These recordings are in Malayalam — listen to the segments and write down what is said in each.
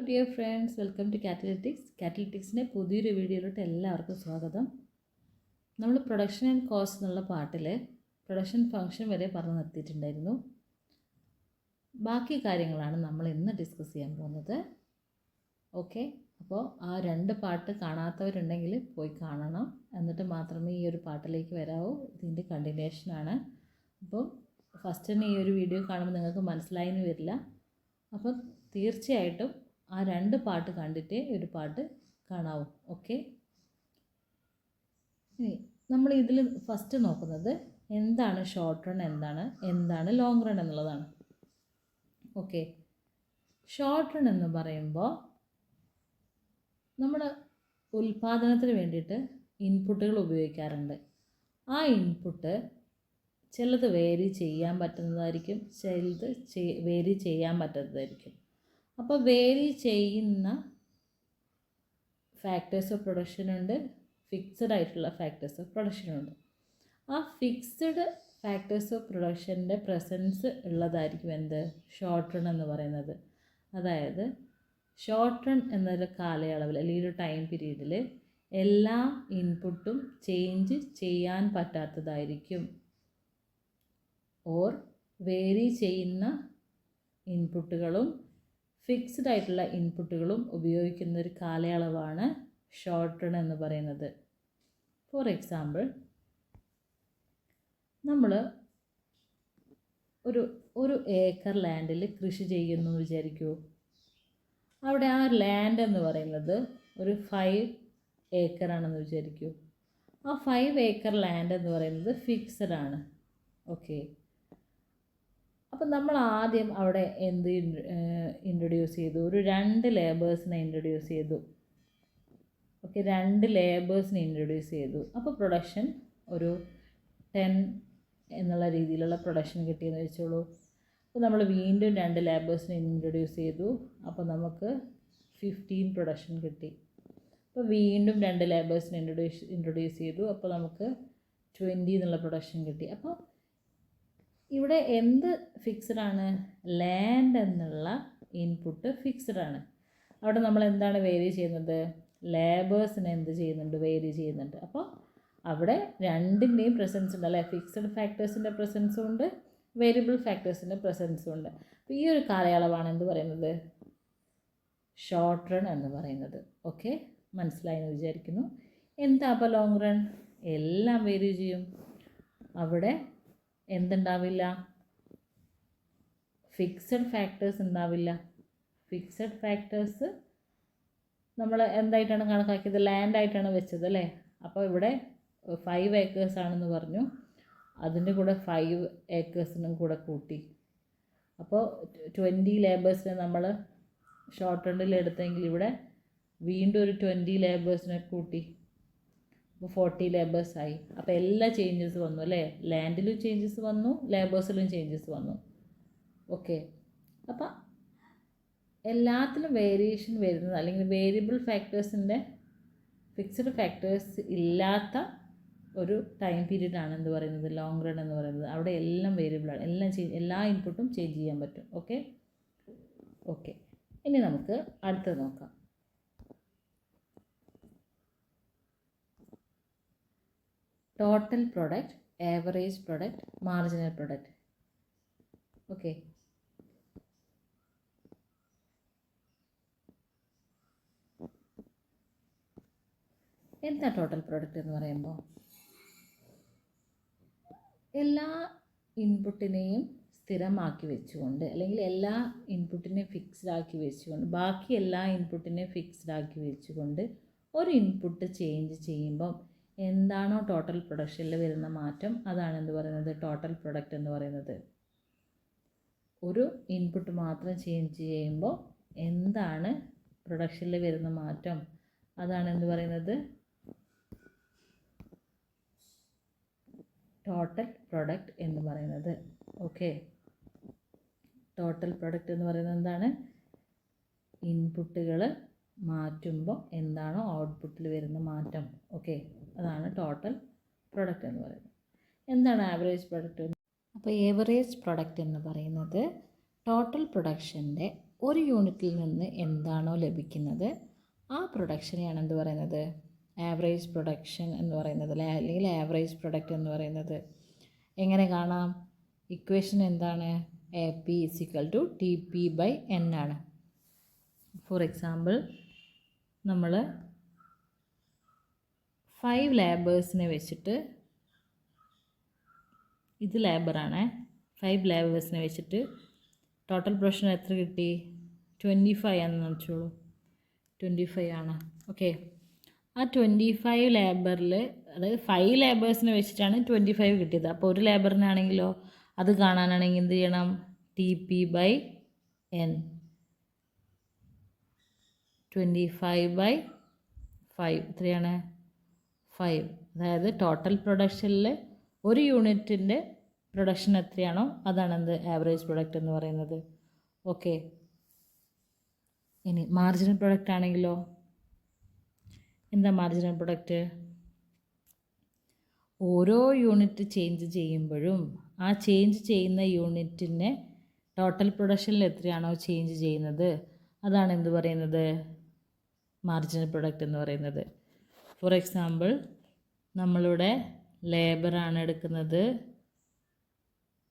ഡിയർ ഫ്രണ്ട്സ്, വെൽക്കം ടു കാറ്റലിറ്റിക്സിൻ്റെ പുതിയൊരു വീഡിയോയിലോട്ട് എല്ലാവർക്കും സ്വാഗതം. നമ്മൾ പ്രൊഡക്ഷൻ ആൻഡ് കോസ്റ്റ് എന്നുള്ള പാട്ടിൽ പ്രൊഡക്ഷൻ ഫംഗ്ഷൻ വരെ പറഞ്ഞു നിർത്തിയിട്ടുണ്ടായിരുന്നു. ബാക്കി കാര്യങ്ങളാണ് നമ്മൾ ഇന്ന് ഡിസ്കസ് ചെയ്യാൻ പോകുന്നത്. ഓക്കെ, അപ്പോൾ ആ രണ്ട് പാട്ട് കാണാത്തവരുണ്ടെങ്കിൽ പോയി കാണണം, എന്നിട്ട് മാത്രമേ ഈ ഒരു പാട്ടിലേക്ക് വരാവൂ. ഇതിൻ്റെ കണ്ടിന്യൂഷനാണ്. അപ്പോൾ ഫസ്റ്റ് തന്നെ ഈ ഒരു വീഡിയോ കാണുമ്പോൾ നിങ്ങൾക്ക് മനസ്സിലായെന്ന് വരില്ല. അപ്പോൾ തീർച്ചയായിട്ടും ആ രണ്ട് പാട്ട് കണ്ടിട്ടേ ഒരു പാട്ട് കാണാവൂ. ഓക്കെ, നമ്മൾ ഇതിൽ ഫസ്റ്റ് നോക്കുന്നത് എന്താണ് ഷോർട്ട് റൺ, എന്താണ് ലോങ് റൺ എന്നുള്ളതാണ്. ഓക്കെ, ഷോർട്ട് റൺ എന്ന് പറയുമ്പോൾ നമ്മൾ ഉൽപ്പാദനത്തിന് വേണ്ടിയിട്ട് ഇൻപുട്ടുകൾ ഉപയോഗിക്കാറുണ്ട്. ആ ഇൻപുട്ട് ചിലത് വേരി ചെയ്യാൻ പറ്റുന്നതായിരിക്കും, ചിലത് വേരി ചെയ്യാൻ പറ്റാത്തതായിരിക്കും. അപ്പോൾ വേരി ചെയ്യുന്ന ഫാക്ടേഴ്സ് ഓഫ് പ്രൊഡക്ഷൻ ഉണ്ട്, ഫിക്സഡ് ആയിട്ടുള്ള ഫാക്ടേഴ്സ് ഓഫ് പ്രൊഡക്ഷൻ ഉണ്ട്. ആ ഫിക്സഡ് ഫാക്ടേഴ്സ് ഓഫ് പ്രൊഡക്ഷൻ്റെ പ്രസൻസ് ഉള്ളതായിരിക്കും എന്ത് ഷോർട്ട് റൺ എന്ന് പറയുന്നത്. അതായത് ഷോർട്ട് റൺ എന്നൊരു കാലയളവിൽ അല്ലെങ്കിൽ ഒരു ടൈം പീരീഡിൽ എല്ലാ ഇൻപുട്ടും ചേഞ്ച് ചെയ്യാൻ പറ്റാത്തതായിരിക്കും. ഓർ വേരി ചെയ്യുന്ന ഇൻപുട്ടുകളും ഫിക്സ്ഡ് ആയിട്ടുള്ള ഇൻപുട്ടുകളും ഉപയോഗിക്കുന്ന ഒരു കാലയളവാണ് ഷോർട്ട് റൺ എന്ന് പറയുന്നത്. ഫോർ എക്സാമ്പിൾ, നമ്മൾ ഒരു ഏക്കർ ലാൻഡിൽ കൃഷി ചെയ്യുന്നു എന്ന് വിചാരിക്കൂ. അവിടെ ആ ലാൻഡ് എന്ന് പറയുന്നത് ഒരു 5 ഏക്കറാണെന്ന് വിചാരിക്കൂ. ആ 5 ഏക്കർ ലാൻഡ് എന്ന് പറയുന്നത് ഫിക്സഡ് ആണ്. ഓക്കെ, അപ്പം നമ്മൾ ആദ്യം അവിടെ എന്ത് ഇൻട്രൊഡ്യൂസ് ചെയ്തു? ഒരു 2 ലേബേഴ്സിനെ ഇൻട്രൊഡ്യൂസ് ചെയ്തു. ഓക്കെ, 2 ലേബേഴ്സിനെ ഇൻട്രൊഡ്യൂസ് ചെയ്തു. അപ്പോൾ പ്രൊഡക്ഷൻ ഒരു 10 എന്നുള്ള രീതിയിലുള്ള പ്രൊഡക്ഷൻ കിട്ടിയെന്ന് വെച്ചോളൂ. അപ്പോൾ നമ്മൾ വീണ്ടും 2 ലേബേഴ്സിനെ ഇൻട്രൊഡ്യൂസ് ചെയ്തു. അപ്പോൾ നമുക്ക് 15 പ്രൊഡക്ഷൻ കിട്ടി. അപ്പോൾ വീണ്ടും 2 ലേബേഴ്സിനെ ഇൻട്രൊഡ്യൂസ് ചെയ്തു. അപ്പോൾ നമുക്ക് 20 എന്നുള്ള പ്രൊഡക്ഷൻ കിട്ടി. അപ്പോൾ ഇവിടെ എന്ത് ഫിക്സഡ് ആണ്? ലാൻഡ് എന്നുള്ള ഇൻപുട്ട് ഫിക്സഡ് ആണ്. അവിടെ നമ്മൾ എന്താണ് വേരി ചെയ്യുന്നത്? ലേബേഴ്സിനെ എന്ത് ചെയ്യുന്നുണ്ട്? വേരി ചെയ്യുന്നുണ്ട്. അപ്പോൾ അവിടെ രണ്ടിൻ്റെയും പ്രസൻസ് ഉണ്ട് അല്ലേ? ഫിക്സഡ് ഫാക്ടേഴ്സിൻ്റെ പ്രസൻസും ഉണ്ട്, വേരിയബിൾ ഫാക്ടേഴ്സിൻ്റെ പ്രസൻസും ഉണ്ട്. അപ്പോൾ ഈ ഒരു കാലയളവാണ് എന്ത് പറയുന്നത്? ഷോർട്ട് റൺ എന്ന് പറയുന്നത്. ഓക്കെ, മനസ്സിലായെന്ന് വിചാരിക്കുന്നു. എന്താ അപ്പോൾ ലോങ് റൺ? എല്ലാം വേരി ചെയ്യും. അവിടെ എന്തുണ്ടാവില്ല? ഫിക്സഡ് ഫാക്ടേഴ്സ് ഉണ്ടാവില്ല. ഫിക്സഡ് ഫാക്ടേഴ്സ് നമ്മൾ എന്തായിട്ടാണ് കണക്കാക്കിയത്? ലാൻഡായിട്ടാണ് വെച്ചത് അല്ലേ? അപ്പോൾ ഇവിടെ 5 ഏക്കേഴ്സ് ആണെന്ന് പറഞ്ഞു, അതിൻ്റെ കൂടെ 5 ഏക്കേഴ്സിനും കൂടെ കൂട്ടി. അപ്പോൾ 20 ലേബേഴ്സിനെ നമ്മൾ ഷോർട്ട് റണ്ണിൽ എടുത്തെങ്കിൽ ഇവിടെ വീണ്ടും ഒരു 20 ലേബേഴ്സിനെ കൂട്ടി. അപ്പോൾ 40 ലേബേഴ്സായി. അപ്പോൾ എല്ലാ ചേഞ്ചസ് വന്നു അല്ലേ? ലാൻഡിലും ചേഞ്ചസ് വന്നു, ലേബേഴ്സിലും ചേഞ്ചസ് വന്നു. ഓക്കെ, അപ്പോൾ എല്ലാത്തിലും വേരിയേഷൻ വരുന്നത് അല്ലെങ്കിൽ വേരിയബിൾ ഫാക്ടേഴ്സിൻ്റെ ഫിക്സഡ് ഫാക്ടേഴ്സ് ഇല്ലാത്ത ഒരു ടൈം പീരീഡാണ് എന്ത് പറയുന്നത്? ലോങ് റൺ എന്ന് പറയുന്നത്. അവിടെ എല്ലാം വേരിയബിളാണ്, എല്ലാ ഇൻപുട്ടും ചേഞ്ച് ചെയ്യാൻ പറ്റും. ഓക്കെ, ഇനി നമുക്ക് അടുത്തത് നോക്കാം. Total product, average product, marginal product. Okay, എന്താ ടോട്ടൽ പ്രൊഡക്റ്റ് എന്ന് പറയുമ്പോൾ? എല്ലാ ഇൻപുട്ടിനെയും സ്ഥിരമാക്കി വെച്ചുകൊണ്ട് അല്ലെങ്കിൽ എല്ലാ ഇൻപുട്ടിനെയും ഫിക്സ്ഡ് ആക്കി വെച്ചുകൊണ്ട് ബാക്കി എല്ലാ ഇൻപുട്ടിനെയും ഫിക്സ്ഡ് ആക്കി വെച്ചുകൊണ്ട് ഒരു ഇൻപുട്ട് ചേഞ്ച് ചെയ്യുമ്പം എന്താണോ ടോട്ടൽ പ്രൊഡക്ഷനിൽ വരുന്ന മാറ്റം, അതാണ് എന്ത് പറയുന്നത്? ടോട്ടൽ പ്രൊഡക്റ്റ് എന്ന് പറയുന്നത്. ഒരു ഇൻപുട്ട് മാത്രം ചേഞ്ച് ചെയ്യുമ്പോൾ എന്താണ് പ്രൊഡക്ഷനിൽ വരുന്ന മാറ്റം, അതാണ് എന്ത് പറയുന്നത്? ടോട്ടൽ പ്രൊഡക്റ്റ് എന്ന് പറയുന്നത്. ഓക്കെ, ടോട്ടൽ പ്രൊഡക്റ്റ് എന്ന് പറയുന്നത് എന്താണ്? ഇൻപുട്ടുകൾ മാറ്റുമ്പോൾ എന്താണോ ഔട്ട്പുട്ടിൽ വരുന്ന മാറ്റം. ഓക്കെ, അതാണ് ടോട്ടൽ പ്രൊഡക്റ്റ് എന്ന് പറയുന്നത്. എന്താണ് ആവറേജ് പ്രൊഡക്റ്റ്? അപ്പോൾ ഏവറേജ് പ്രൊഡക്റ്റ് എന്ന് പറയുന്നത് ടോട്ടൽ പ്രൊഡക്ഷൻ്റെ ഒരു യൂണിറ്റിൽ നിന്ന് എന്താണോ ലഭിക്കുന്നത് ആ പ്രൊഡക്ഷനെയാണ് എന്ത് പറയുന്നത്, ആവറേജ് പ്രൊഡക്ഷൻ എന്ന് പറയുന്നത്, അല്ലെങ്കിൽ ആവറേജ് പ്രൊഡക്റ്റ് എന്ന് പറയുന്നത്. എങ്ങനെ കാണാം? ഇക്വേഷൻ എന്താണ്? AP = TP/N ആണ്. ഫോർ എക്സാമ്പിൾ, നമ്മൾ 5 ലേബേഴ്സിനെ വെച്ചിട്ട്, ഇത് ലേബറാണ്, 5 ലേബേഴ്സിനെ വെച്ചിട്ട് ടോട്ടൽ പ്രൊഡക്ഷൻ എത്ര കിട്ടി? 25 ആണെന്ന് വെച്ചോളൂ. 25 ആണ്. ഓക്കെ, ആ 25 ലേബറിൽ, അതായത് 5 ലേബേഴ്സിനെ വെച്ചിട്ടാണ് 25 കിട്ടിയത്. അപ്പോൾ ഒരു ലേബറിനാണെങ്കിലോ അത് കാണാനാണെങ്കിൽ എന്ത് ചെയ്യണം? TP/N, 25/5 എത്രയാണ്? 5. അതായത് ടോട്ടൽ പ്രൊഡക്ഷനിൽ ഒരു യൂണിറ്റിൻ്റെ പ്രൊഡക്ഷൻ എത്രയാണോ അതാണ് എന്ത്, ആവറേജ് പ്രൊഡക്റ്റ് എന്ന് പറയുന്നത്. ഓക്കെ, ഇനി മാർജിനൽ പ്രൊഡക്റ്റ് ആണെങ്കിലോ എന്താ മാർജിനൽ പ്രൊഡക്റ്റ്? ഓരോ യൂണിറ്റ് ചേഞ്ച് ചെയ്യുമ്പോഴും ആ ചേഞ്ച് ചെയ്യുന്ന യൂണിറ്റിൻ്റെ ടോട്ടൽ പ്രൊഡക്ഷനിൽ എത്രയാണോ ചേഞ്ച് ചെയ്യുന്നത് അതാണ് എന്ത് പറയുന്നത്, മാർജിനൽ പ്രൊഡക്റ്റ് എന്ന് പറയുന്നത്. ഫോർ എക്സാമ്പിൾ, നമ്മളിവിടെ ലേബറാണ് എടുക്കുന്നത്,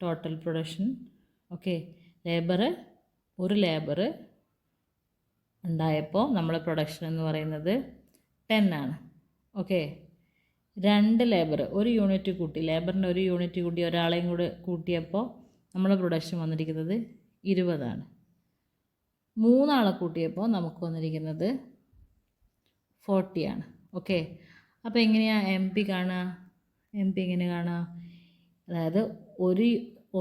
ടോട്ടൽ പ്രൊഡക്ഷൻ. ഓക്കെ, ഒരു ലേബർ ഉണ്ടായപ്പോൾ നമ്മളെ പ്രൊഡക്ഷൻ എന്ന് പറയുന്നത് 10 ആണ്. ഓക്കെ, 2 ലേബർ, ഒരു യൂണിറ്റ് കൂട്ടി, ലേബറിൻ്റെ ഒരു യൂണിറ്റ് കൂട്ടി ഒരാളെയും കൂടെ കൂട്ടിയപ്പോൾ നമ്മളെ പ്രൊഡക്ഷൻ വന്നിരിക്കുന്നത് 20 ആണ്. 3 ആളെ കൂട്ടിയപ്പോൾ നമുക്ക് വന്നിരിക്കുന്നത് 40 ആണ്. ഓക്കെ, അപ്പോൾ എങ്ങനെയാണ് MP കാണുക? MP എങ്ങനെ കാണുക? അതായത്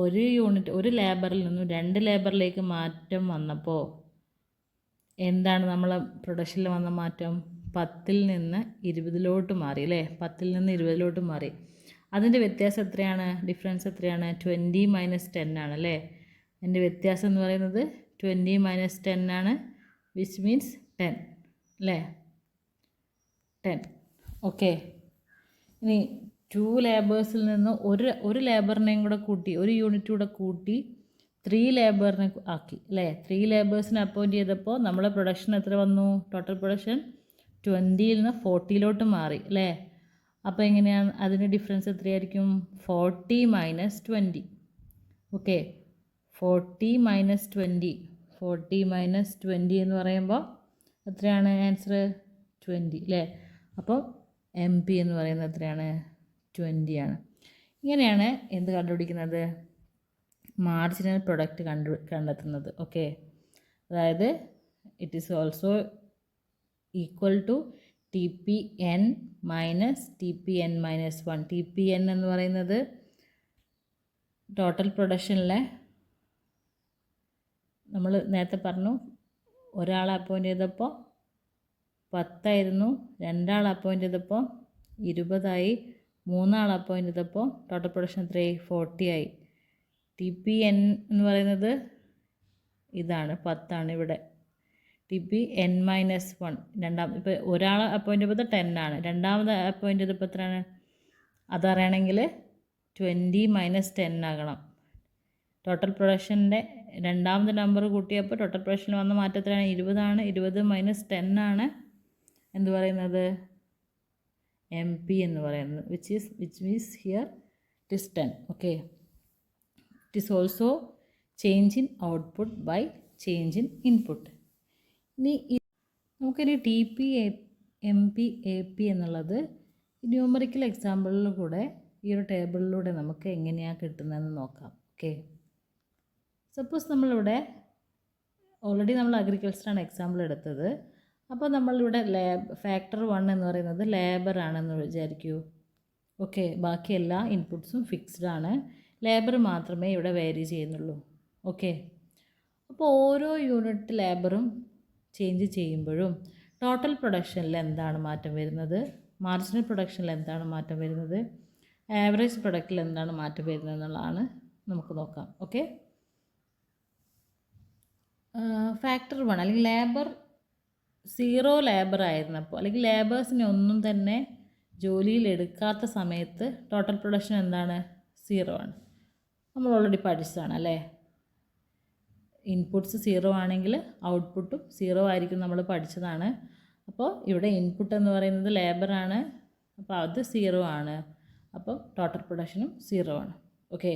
ഒരു യൂണിറ്റ്, ഒരു ലേബറിൽ നിന്നും 2 ലേബറിലേക്ക് മാറ്റം വന്നപ്പോൾ എന്താണ് നമ്മളെ പ്രൊഡക്ഷനിൽ വന്ന മാറ്റം? 10ൽ നിന്ന് 20ലോട്ട് മാറി അല്ലേ? 10ൽ നിന്ന് 20ലോട്ട് മാറി. അതിൻ്റെ വ്യത്യാസം എത്രയാണ്? ഡിഫറൻസ് എത്രയാണ്? 20 - 10 ആണ് അല്ലേ? അതിൻ്റെ വ്യത്യാസം എന്ന് പറയുന്നത് 20 - 10 ആണ്, വിച്ച് മീൻസ് 10 അല്ലേ? 10. ഓക്കെ, ഇനി 2 ലേബേഴ്സിൽ നിന്ന് ഒരു ലേബറിനെയും കൂടെ കൂട്ടി, ഒരു യൂണിറ്റ് കൂടെ കൂട്ടി 3 ലേബറിനെ ആക്കി അല്ലേ? 3 ലേബേഴ്സിനെ അപ്പോയിൻറ്റ് ചെയ്തപ്പോൾ നമ്മളെ പ്രൊഡക്ഷൻ എത്ര വന്നു? ടോട്ടൽ പ്രൊഡക്ഷൻ 20ൽ നിന്ന് 40ലോട്ട് മാറി അല്ലേ? അപ്പോൾ എങ്ങനെയാണ് അതിൻ്റെ ഡിഫറൻസ് എത്രയായിരിക്കും? 40 - 20. ഓക്കെ, 40 - 20. 40 - 20 എന്ന് പറയുമ്പോൾ എത്രയാണ് ആൻസർ? 20 അല്ലേ? അപ്പോൾ MP എന്ന് പറയുന്നത് എത്രയാണ്? 20 ആണ്. ഇങ്ങനെയാണ് എന്ത് കണ്ടുപിടിക്കുന്നത്? മാർജിനൽ പ്രൊഡക്റ്റ് കണ്ടെത്തുന്നത്. ഓക്കെ, അതായത് it is also equal to TPN - TPN - 1. TPN എന്ന് പറയുന്നത് ടോട്ടൽ പ്രൊഡക്ഷനിലെ, നമ്മൾ നേരത്തെ പറഞ്ഞു ഒരാളെ അപ്പോയിൻറ്റ് ചെയ്തപ്പോൾ 10 ആയിരുന്നു, 2 ആളെ അപ്പോയിൻറ്റ് ചെയ്തപ്പോൾ 20 ആയി, 3 ആളെ അപ്പോയിൻറ്റ് ചെയ്തപ്പോൾ ടോട്ടൽ പ്രൊഡക്ഷൻ എത്രയായി? 40 ആയി. TPN എന്ന് പറയുന്നത് ഇതാണ്, 10 ആണ് ഇവിടെ. TPN - 1, ഇപ്പോൾ ഒരാളെ അപ്പോയിൻറ്റ് ചെയ്തപ്പോൾ 10 ആണ്, രണ്ടാമത് അപ്പോയിൻറ്റ് ചെയ്തപ്പോൾ എത്രയാണ്? അതറിയണമെങ്കിൽ 20 - 10 ആകണം. ടോട്ടൽ പ്രൊഡക്ഷൻ്റെ രണ്ടാമത്തെ നമ്പർ കൂട്ടിയപ്പോൾ ടോട്ടൽ പ്രൊഡക്ഷനിൽ വന്ന മാറ്റം എത്രയാണ്? 20 ആണ്. 20 - 10 ആണ് എന്ത് പറയുന്നത്? MP എന്ന് പറയുന്നത്, which means here it is 10. Okay, it is also change in output by change in input. ഇനി നമുക്കിനി TP, MP, AP എന്നുള്ളത് ന്യൂമറിക്കൽ എക്സാമ്പിളിൽ കൂടെ ഈ ഒരു ടേബിളിലൂടെ നമുക്ക് എങ്ങനെയാണ് കിട്ടുന്നതെന്ന് നോക്കാം. ഓക്കെ, സപ്പോസ് നമ്മളിവിടെ ഓൾറെഡി നമ്മൾ അഗ്രികൾച്ചറാണ് എക്സാമ്പിൾ എടുത്തത്. അപ്പോൾ നമ്മളിവിടെ ഫാക്ടർ 1 എന്ന് പറയുന്നത് ലേബർ ആണെന്ന് വിചാരിക്കൂ. ഓക്കെ, ബാക്കി എല്ലാ ഇൻപുട്സും ഫിക്സ്ഡ് ആണ്, ലേബർ മാത്രമേ ഇവിടെ വേരി ചെയ്യുന്നുള്ളൂ. ഓക്കെ, അപ്പോൾ ഓരോ യൂണിറ്റ് ലേബറും ചേഞ്ച് ചെയ്യുമ്പോഴും ടോട്ടൽ പ്രൊഡക്ഷനിൽ എന്താണ് മാറ്റം വരുന്നത്, മാർജിനൽ പ്രൊഡക്ഷനിൽ എന്താണ് മാറ്റം വരുന്നത്, ആവറേജ് പ്രൊഡക്റ്റിൽ എന്താണ് മാറ്റം വരുന്നത് എന്നുള്ളതാണ് നമുക്ക് നോക്കാം. ഓക്കെ, ഫാക്ടർ 1 അല്ലെങ്കിൽ ലേബർ 0 ലേബർ ആയിരുന്നപ്പോൾ, അല്ലെങ്കിൽ ലേബേഴ്സിനെ ഒന്നും തന്നെ ജോലിയിൽ എടുക്കാത്ത സമയത്ത് ടോട്ടൽ പ്രൊഡക്ഷൻ എന്താണ്? 0 ആണ്. നമ്മൾ ഓൾറെഡി പഠിച്ചതാണ് അല്ലേ? ഇൻപുട്ട്സ് 0 ആണെങ്കിൽ ഔട്ട്പുട്ടും 0 ആയിരിക്കും, നമ്മൾ പഠിച്ചതാണ്. അപ്പോൾ ഇവിടെ ഇൻപുട്ട് എന്ന് പറയുന്നത് ലേബറാണ്, അപ്പോൾ അത് 0 ആണ്. അപ്പം ടോട്ടൽ പ്രൊഡക്ഷനും 0 ആണ്. ഓക്കെ,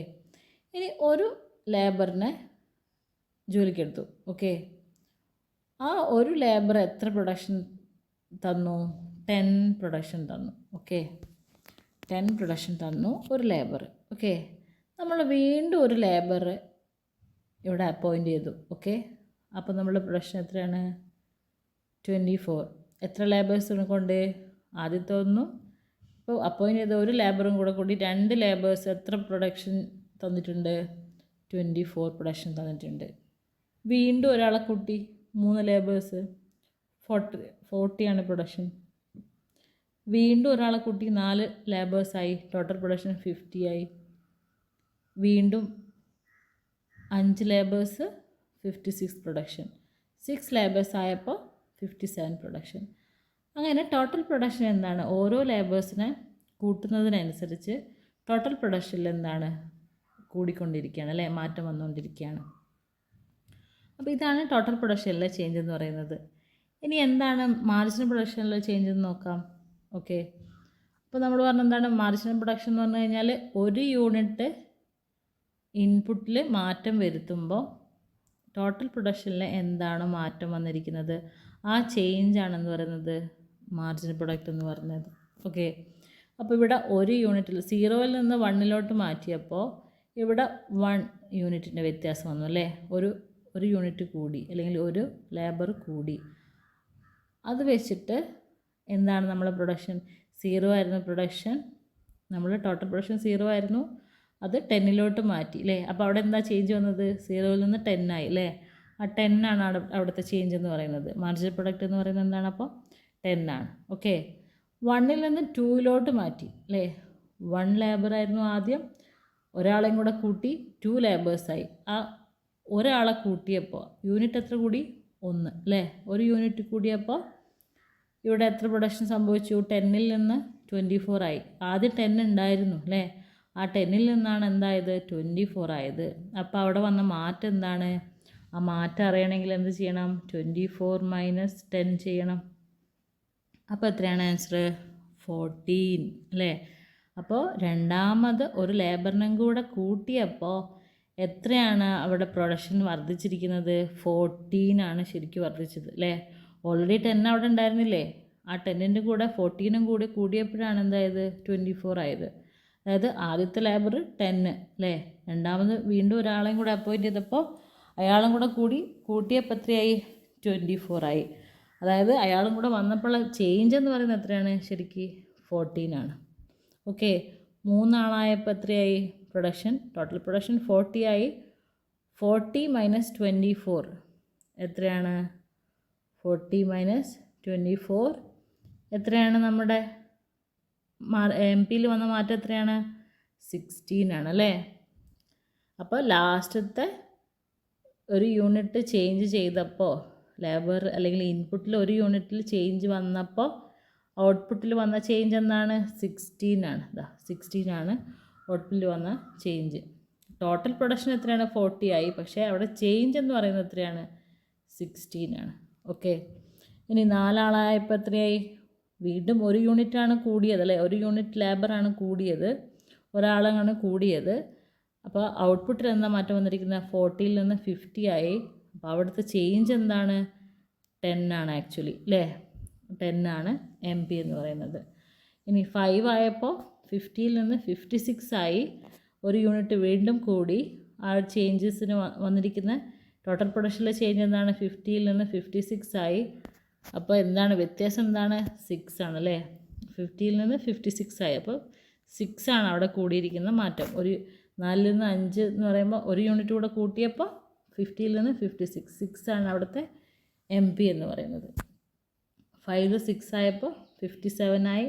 ഇനി ഒരു ലേബറിനെ ജോലിക്കെടുത്തു. ഓക്കെ, ആ ഒരു ലേബർ എത്ര പ്രൊഡക്ഷൻ തന്നു? 10 പ്രൊഡക്ഷൻ തന്നു. ഓക്കെ, 10 പ്രൊഡക്ഷൻ തന്നു ഒരു ലേബർ. ഓക്കെ, നമ്മൾ വീണ്ടും ഒരു ലേബർ ഇവിടെ അപ്പോയിൻ്റ് ചെയ്തു. ഓക്കെ, അപ്പോൾ നമ്മളുടെ പ്രൊഡക്ഷൻ എത്രയാണ്? 24. എത്ര ലേബേഴ്സിനെ കൊണ്ട്? ആദ്യത്തെ ഒന്നും ഇപ്പോൾ അപ്പോയിൻ്റ് ചെയ്ത ഒരു ലേബറും കൂടെ കൂടി 2 ലേബേഴ്സ് എത്ര പ്രൊഡക്ഷൻ തന്നിട്ടുണ്ട്? 24 പ്രൊഡക്ഷൻ തന്നിട്ടുണ്ട്. വീണ്ടും ഒരാളെ കൂട്ടി 3 ലേബേഴ്സ് 40 ആണ് പ്രൊഡക്ഷൻ. വീണ്ടും ഒരാളെ കൂട്ടി 4 ലേബേഴ്സായി, ടോട്ടൽ പ്രൊഡക്ഷൻ 50 ആയി. വീണ്ടും 5 ലേബേഴ്സ് 56 പ്രൊഡക്ഷൻ. 6 ലേബേഴ്സ് ആയപ്പോൾ 57 പ്രൊഡക്ഷൻ. അങ്ങനെ ടോട്ടൽ പ്രൊഡക്ഷൻ എന്താണ്? ഓരോ ലേബേഴ്സിനെ കൂട്ടുന്നതിനനുസരിച്ച് ടോട്ടൽ പ്രൊഡക്ഷനിൽ എന്താണ്? കൂടിക്കൊണ്ടിരിക്കുകയാണ് അല്ലേ, മാറ്റം വന്നുകൊണ്ടിരിക്കുകയാണ്. അപ്പോൾ ഇതാണ് ടോട്ടൽ പ്രൊഡക്ഷനിലെ ചേഞ്ച് എന്ന് പറയുന്നത്. ഇനി എന്താണ് മാർജിനൽ പ്രൊഡക്ഷനിലെ ചേഞ്ച് എന്ന് നോക്കാം. ഓക്കെ, അപ്പോൾ നമ്മൾ പറഞ്ഞ എന്താണ് മാർജിനൽ പ്രൊഡക്ഷൻ എന്ന് പറഞ്ഞു കഴിഞ്ഞാൽ ഒരു യൂണിറ്റ് ഇൻപുട്ടിൽ മാറ്റം വരുത്തുമ്പോൾ ടോട്ടൽ പ്രൊഡക്ഷനിൽ എന്താണ് മാറ്റം വന്നിരിക്കുന്നത്, ആ ചേഞ്ച് ആണെന്ന് പറയുന്നത് മാർജിനൽ പ്രൊഡക്റ്റ് എന്ന് പറയുന്നത്. ഓക്കെ, അപ്പോൾ ഇവിടെ ഒരു യൂണിറ്റിൽ 0ൽ നിന്ന് 1ലോട്ട് മാറ്റിയപ്പോൾ ഇവിടെ 1 യൂണിറ്റിൻ്റെ വ്യത്യാസം വന്നു അല്ലേ. ഒരു യൂണിറ്റ് കൂടി, അല്ലെങ്കിൽ ഒരു ലേബർ കൂടി. അത് വെച്ചിട്ട് എന്താണ് നമ്മളെ പ്രൊഡക്ഷൻ? 0 ആയിരുന്നു പ്രൊഡക്ഷൻ, നമ്മൾ ടോട്ടൽ പ്രൊഡക്ഷൻ 0 ആയിരുന്നു, അത് 10ലോട്ട് മാറ്റി അല്ലേ. അപ്പോൾ അവിടെ എന്താ ചേഞ്ച് വന്നത്? 0ൽ നിന്ന് 10 ആയി അല്ലേ. ആ 10 ആണ് അവിടുത്തെ ചേഞ്ച് എന്ന് പറയുന്നത്. മാർജിനൽ പ്രൊഡക്റ്റ് എന്ന് പറയുന്നത് എന്താണ്? അപ്പോൾ 10 ആണ്. ഓക്കെ, 1ൽ നിന്ന് 2ലോട്ട് മാറ്റി അല്ലേ. 1 ലേബർ ആയിരുന്നു ആദ്യം, ഒരാളെയും കൂടെ കൂട്ടി 2 ലേബേഴ്സായി. ആ ഒരാളെ കൂട്ടിയപ്പോൾ യൂണിറ്റ് എത്ര കൂടി? 1 അല്ലേ. ഒരു യൂണിറ്റ് കൂടിയപ്പോൾ ഇവിടെ എത്ര പ്രൊഡക്ഷൻ സംഭവിച്ചു? 10ൽ നിന്ന് 24 ആയി. ആദ്യം 10 ഉണ്ടായിരുന്നു അല്ലേ. ആ 10ൽ നിന്നാണ് എന്തായത്? 24 ആയത്. അപ്പോൾ അവിടെ വന്ന മാറ്റം എന്താണ്? ആ മാറ്റം അറിയണമെങ്കിൽ എന്ത് ചെയ്യണം? 24 മൈനസ് 10 ചെയ്യണം. അപ്പോൾ എത്രയാണ് ആൻസർ? 14 അല്ലേ. അപ്പോൾ രണ്ടാമത് ഒരു ലേബറിനും കൂടെ കൂട്ടിയപ്പോൾ എത്രയാണ് അവിടെ പ്രൊഡക്ഷൻ വർദ്ധിച്ചിരിക്കുന്നത്? 14 ആണ് ശരിക്കും വർദ്ധിച്ചത് അല്ലേ. ഓൾറെഡി 10 അവിടെ ഉണ്ടായിരുന്നില്ലേ. ആ 10ൻ്റെ കൂടെ 14ഉം കൂടി കൂടിയപ്പോഴാണ് എന്തായത്? 24 ആയത്. അതായത് ആദ്യത്തെ ലേബർ 10 അല്ലേ, രണ്ടാമത് വീണ്ടും ഒരാളെയും കൂടെ അപ്പോയിൻ്റ് ചെയ്തപ്പോൾ അയാളും കൂടെ കൂട്ടിയപ്പോൾ എത്രയായി? 24 ആയി. അതായത് അയാളും കൂടെ വന്നപ്പോൾ ചേഞ്ച് എന്ന് പറയുന്നത് എത്രയാണ്? ശരിക്ക് 14 ആണ്. ഓക്കെ, 3 ആളായപ്പോൾ എത്രയായി പ്രൊഡക്ഷൻ? ടോട്ടൽ പ്രൊഡക്ഷൻ 40 ആയി. 40 മൈനസ് 24 എത്രയാണ്? 40 മൈനസ് 24 എത്രയാണ്? നമ്മുടെ MP-യിൽ വന്ന മാറ്റം എത്രയാണ്? 16 ആണ് അല്ലേ. അപ്പോൾ ലാസ്റ്റത്തെ ഒരു യൂണിറ്റ് ചേഞ്ച് ചെയ്തപ്പോൾ ലേബർ അല്ലെങ്കിൽ ഇൻപുട്ടിൽ ഒരു യൂണിറ്റിൽ ചേഞ്ച് വന്നപ്പോൾ ഔട്ട്പുട്ടിൽ വന്ന ചേഞ്ച് എന്താണ്? 16 ആണ്. 16 ആണ് ഔട്ട്പുട്ടിൽ വന്ന ചേഞ്ച്. ടോട്ടൽ പ്രൊഡക്ഷൻ എത്രയാണ്? 40 ആയി. പക്ഷേ അവിടെ ചേഞ്ച് എന്ന് പറയുന്നത് എത്രയാണ്? 16 ആണ്. ഓക്കെ, ഇനി 4 ആളായപ്പോൾ എത്രയായി? വീണ്ടും ഒരു യൂണിറ്റാണ് കൂടിയത് അല്ലേ. ഒരു യൂണിറ്റ് ലേബറാണ് കൂടിയത്, ഒരാളാണ് കൂടിയത്. അപ്പോൾ ഔട്ട്പുട്ടിൽ എന്താ മാറ്റം വന്നിരിക്കുന്നത്? 40ൽ നിന്ന് 50 ആയി. അപ്പോൾ അവിടുത്തെ ചേഞ്ച് എന്താണ്? 10 ആണ് ആക്ച്വലി അല്ലേ. 10 ആണ് MP എന്ന് പറയുന്നത്. ഇനി 5 ആയപ്പോൾ 50ൽ നിന്ന് 56 ആയി. ഒരു യൂണിറ്റ് വീണ്ടും കൂടി. ആ ചേഞ്ചസിന് വന്നിരിക്കുന്ന ടോട്ടൽ പ്രൊഡക്ഷനിലെ ചേഞ്ച് എന്താണ്? 50ൽ നിന്ന് 56 ആയി. അപ്പോൾ എന്താണ് വ്യത്യാസം? എന്താണ്? 6 ആണ് അല്ലേ. 50ൽ നിന്ന് 56 ആയി. അപ്പോൾ 6 ആണ് അവിടെ കൂടിയിരിക്കുന്ന മാറ്റം. ഒരു 4ൽ നിന്ന് 5 എന്ന് പറയുമ്പോൾ ഒരു യൂണിറ്റ് കൂടെ കൂട്ടിയപ്പോൾ 50ൽ നിന്ന് 56. 6 ആണ് അവിടുത്തെ MP എന്ന് പറയുന്നത്. 5 6 ആയപ്പോൾ 57 ആയി.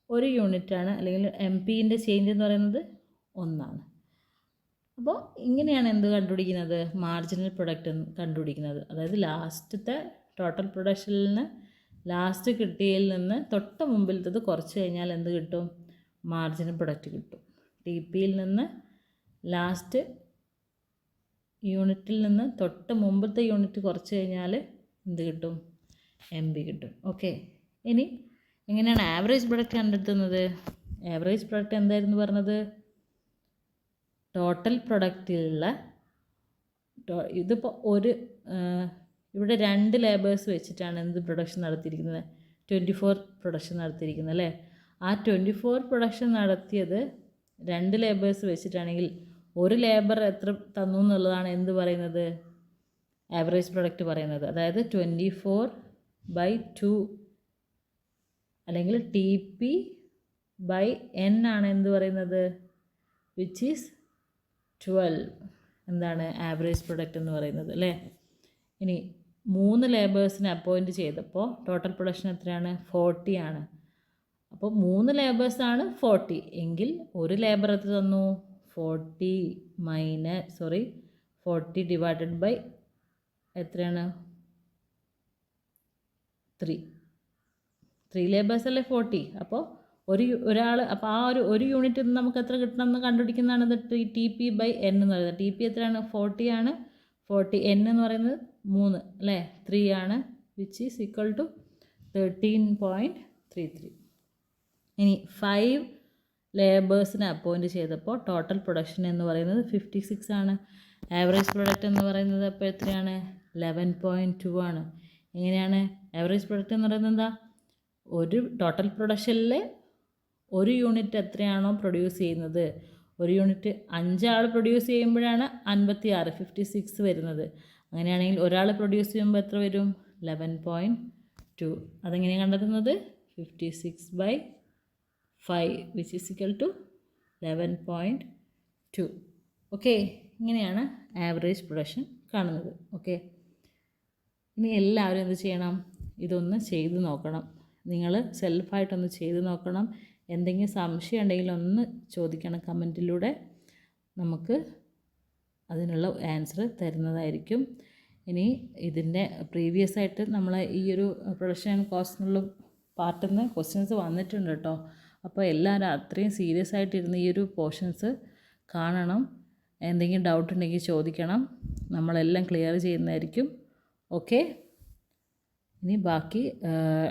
ഒരു യൂണിറ്റാണ് അല്ലെങ്കിൽ MP-ൻ്റെ ചേഞ്ച് എന്ന് പറയുന്നത് 1 ആണ്. അപ്പോൾ ഇങ്ങനെയാണ് എന്ത് കണ്ടുപിടിക്കുന്നത്? മാർജിനൽ പ്രൊഡക്റ്റ് കണ്ടുപിടിക്കുന്നത്. അതായത് ലാസ്റ്റത്തെ ടോട്ടൽ പ്രൊഡക്ഷനിൽ നിന്ന് ലാസ്റ്റ് കിട്ടിയതിൽ നിന്ന് തൊട്ട് മുമ്പിലത്തത് കുറച്ച് കഴിഞ്ഞാൽ എന്ത് കിട്ടും? മാർജിനൽ പ്രൊഡക്റ്റ് കിട്ടും. TP-യിൽ നിന്ന് ലാസ്റ്റ് യൂണിറ്റിൽ നിന്ന് തൊട്ട് മുമ്പത്തെ യൂണിറ്റ് കുറച്ച് കഴിഞ്ഞാൽ എന്ത് കിട്ടും? MB കിട്ടും. ഓക്കെ, ഇനി എങ്ങനെയാണ് ആവറേജ് പ്രൊഡക്റ്റ് കണ്ടെത്തുന്നത്? ആവറേജ് പ്രൊഡക്റ്റ് എന്തായിരുന്നു പറഞ്ഞത്? ടോട്ടൽ പ്രൊഡക്റ്റിലുള്ള ഇതിപ്പോൾ ഇവിടെ 2 ലേബേഴ്സ് വെച്ചിട്ടാണ് എന്ത് പ്രൊഡക്ഷൻ നടത്തിയിരിക്കുന്നത്? 24 പ്രൊഡക്ഷൻ നടത്തിയിരിക്കുന്നത് അല്ലേ? ആ 24 പ്രൊഡക്ഷൻ നടത്തിയത് 2 ലേബേഴ്സ് വെച്ചിട്ടാണെങ്കിൽ ഒരു ലേബർ എത്ര തന്നു എന്നുള്ളതാണ് എന്ത് പറയുന്നത്? ആവറേജ് പ്രൊഡക്റ്റ് പറയുന്നത്. അതായത് 24/2 അല്ലെങ്കിൽ TP/N ആണ് എന്ത് പറയുന്നത്? Which is 12. എന്താണ് ആവറേജ് പ്രൊഡക്റ്റ് എന്ന് പറയുന്നത് അല്ലേ? ഇനി 3 ലേബേഴ്സിനെ അപ്പോയിൻറ്റ് ചെയ്തപ്പോൾ ടോട്ടൽ പ്രൊഡക്ഷൻ എത്രയാണ്? 40 ആണ്. അപ്പോൾ 3 ലേബേഴ്സാണ് 40 എങ്കിൽ ഒരു ലേബർ എത്ര തന്നു? 40 ഡിവൈഡഡ് ബൈ എത്രയാണ്? 3 ലേബേഴ്സ് അല്ലേ 40. അപ്പോൾ ഒരാൾ അപ്പോൾ ആ ഒരു യൂണിറ്റിൽ നിന്ന് നമുക്ക് എത്ര കിട്ടണമെന്ന് കണ്ടുപിടിക്കുന്നതാണ് ഇത് TP/N എന്ന് പറയുന്നത്. TP എത്രയാണ്? 40 ആണ്. 40 N എന്ന് പറയുന്നത് 3 അല്ലേ? 3 ആണ്. Which is equal to 13.33. ഇനി 5 ലേബേഴ്സിനെ അപ്പോയിൻറ്റ് ചെയ്തപ്പോൾ ടോട്ടൽ പ്രൊഡക്ഷൻ എന്ന് പറയുന്നത് 56 ആണ്. ആവറേജ് പ്രൊഡക്റ്റ് എന്ന് പറയുന്നത് അപ്പോൾ എത്രയാണ്? 11.2 ആണ്. എങ്ങനെയാണ് ആവറേജ് പ്രൊഡക്റ്റ് എന്ന് പറയുന്നത്? എന്താ? ഒരു ടോട്ടൽ പ്രൊഡക്ഷനിൽ ഒരു യൂണിറ്റ് എത്രയാണോ പ്രൊഡ്യൂസ് ചെയ്യുന്നത്, ഒരു യൂണിറ്റ് 5 ആൾ പ്രൊഡ്യൂസ് ചെയ്യുമ്പോഴാണ് 56 വരുന്നത്. അങ്ങനെയാണെങ്കിൽ ഒരാൾ പ്രൊഡ്യൂസ് ചെയ്യുമ്പോൾ എത്ര വരും? 11.2. അതെങ്ങനെയാണ് കണ്ടെത്തുന്നത്? 56/5 which is equal to 11.2. Okay, ഇങ്ങനെയാണ് ആവറേജ് പ്രൊഡക്ഷൻ കാണുന്നത്. ഓക്കെ, ഇനി എല്ലാവരും എന്ത് ചെയ്യണം? ഇതൊന്ന് ചെയ്ത് നോക്കണം. നിങ്ങൾ സെൽഫായിട്ടൊന്ന് ചെയ്ത് നോക്കണം. എന്തെങ്കിലും സംശയം ഉണ്ടെങ്കിൽ ഒന്ന് ചോദിക്കണം കമൻറ്റിലൂടെ. നമുക്ക് അതിനുള്ള ആൻസർ തരുന്നതായിരിക്കും. ഇനി ഇതിൻ്റെ പ്രീവിയസ് ആയിട്ട് നമ്മൾ ഈ ഒരു പ്രൊഡക്ഷൻ ആൻഡ് കോസ്റ്റ് എന്നുള്ള പാർട്ടിൽ നിന്ന് ക്വസ്റ്റ്യൻസ് വന്നിട്ടുണ്ട് കേട്ടോ. അപ്പോൾ എല്ലാവരും അത്രയും സീരിയസ് ആയിട്ടിരുന്ന് ഈ ഒരു പോർഷൻസ് കാണണം. എന്തെങ്കിലും ഡൗട്ട് ഉണ്ടെങ്കിൽ ചോദിക്കണം. നമ്മളെല്ലാം ക്ലിയർ ചെയ്യുന്നതായിരിക്കും. ഓക്കെ, ഇനി ബാക്കി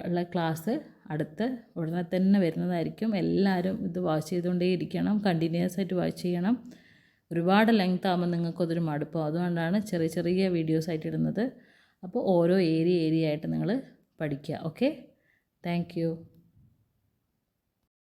ഉള്ള ക്ലാസ് അടുത്ത് ഉടനെ തന്നെ വരുന്നതായിരിക്കും. എല്ലാവരും ഇത് വാച്ച് ചെയ്തുകൊണ്ടേ ഇരിക്കണം. കണ്ടിന്യൂസ് ആയിട്ട് വാച്ച് ചെയ്യണം. ഒരുപാട് ലെങ്ത് ആകുമ്പോൾ നിങ്ങൾക്കതൊരു മടുപ്പം. അതുകൊണ്ടാണ് ചെറിയ ചെറിയ വീഡിയോസ് ആയിട്ട് ഇടുന്നത്. അപ്പോൾ ഓരോ ഏരിയ ആയിട്ട് നിങ്ങൾ പഠിക്കുക. Okay, thank you.